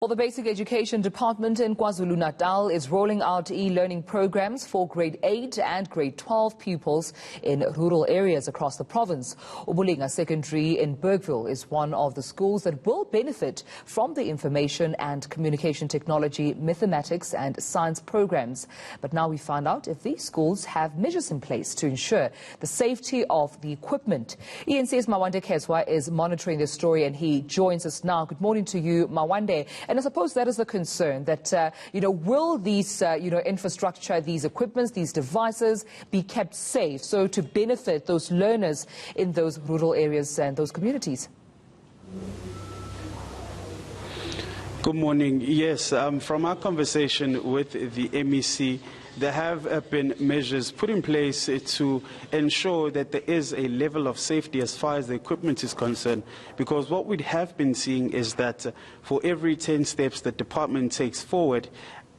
Well, the Basic Education Department in KwaZulu-Natal is rolling out e-learning programs for grade 8 and grade 12 pupils in rural areas across the province. Ubulinga Secondary in Bergville is one of the schools that will benefit from the information and communication technology, mathematics and science programs. But now we find out if these schools have measures in place to ensure the safety of the equipment. eNCA's Mawande Kezwa is monitoring this story and he joins us now. Good morning to you, Mawande. And I suppose that is the concern that, will these, infrastructure, these equipments, these devices be kept safe so to benefit those learners in those rural areas and those communities? Good morning. Yes, from our conversation with the MEC, there have been measures put in place to ensure that there is a level of safety as far as the equipment is concerned. Because what we have been seeing is that for every 10 steps the department takes forward,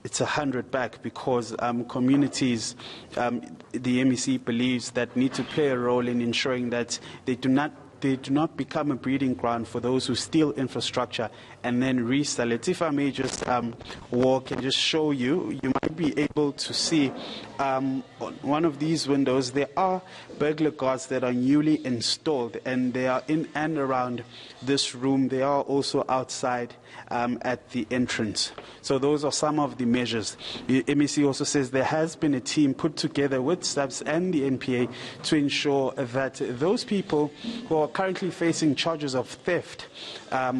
it's 100 back, because communities, the MEC believes, that need to play a role in ensuring that they do not become a breeding ground for those who steal infrastructure and then resell it. If I may just walk and just show you, you might be able to see on one of these windows there are burglar guards that are newly installed, and they are in and around this room. They are also outside at the entrance. So those are some of the measures. The MEC also says there has been a team put together with SAPS and the NPA to ensure that those people who are currently facing charges of theft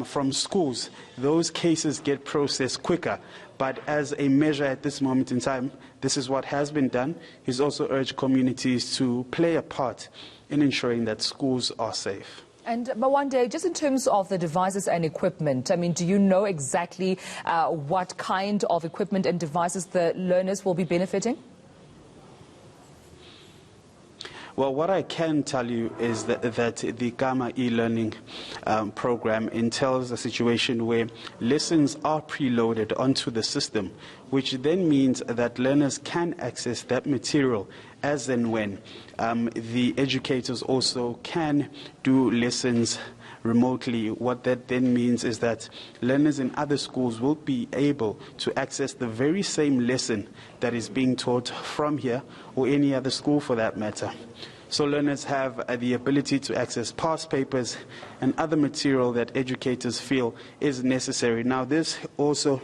from schools, those cases get processed quicker. But as a measure at this moment in time, this is what has been done. He's also urged communities to play a part in ensuring that schools are safe. And Mawande, just in terms of the devices and equipment, I mean, do you know exactly what kind of equipment and devices the learners will be benefiting? Well, what I can tell you is that the Gamma e-learning program entails a situation where lessons are preloaded onto the system, which then means that learners can access that material as and when. The educators also can do lessons remotely. What that then means is that learners in other schools will be able to access the very same lesson that is being taught from here or any other school for that matter. So learners have the ability to access past papers and other material that educators feel is necessary. Now, this also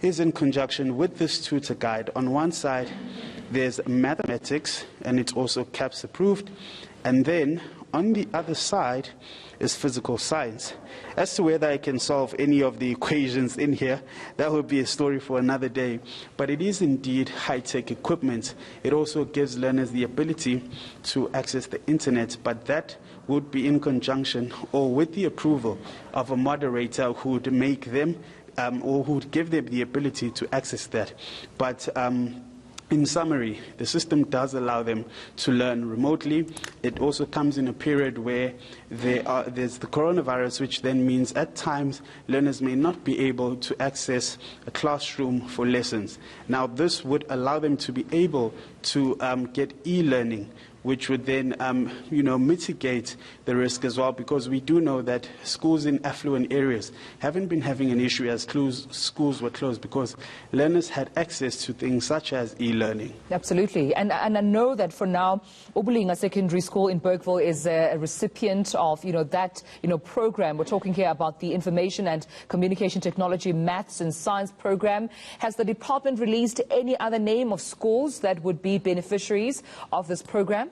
is in conjunction with this tutor guide. On one side, there's mathematics, and it's also CAPS approved. And then on the other side is physical science. As to whether I can solve any of the equations in here, that would be a story for another day. But it is indeed high-tech equipment. It also gives learners the ability to access the internet, but that would be in conjunction or with the approval of a moderator who would make them or who would give them the ability to access that. But in summary, the system does allow them to learn remotely. It also comes in a period where there's the coronavirus, which then means at times learners may not be able to access a classroom for lessons. Now, this would allow them to be able to get e-learning, which would then, mitigate the risk as well, because we do know that schools in affluent areas haven't been having an issue as schools were closed, because learners had access to things such as e-learning. Absolutely. And I know that for now, Ubulinga Secondary School in Bergville is a recipient of, that, program. We're talking here about the Information and Communication Technology, Maths and Science program. Has the department released any other name of schools that would be beneficiaries of this program?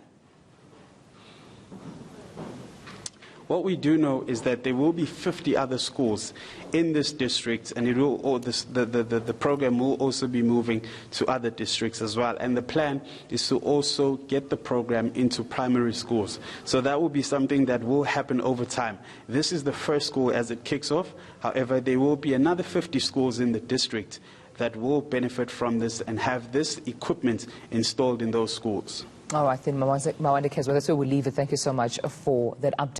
What we do know is that there will be 50 other schools in this district, and it will, the program will also be moving to other districts as well. And the plan is to also get the program into primary schools. So that will be something that will happen over time. This is the first school as it kicks off. However, there will be another 50 schools in the district that will benefit from this and have this equipment installed in those schools. All right, then, Mawande Kezwa, that's where we'll leave it. Thank you so much for that update.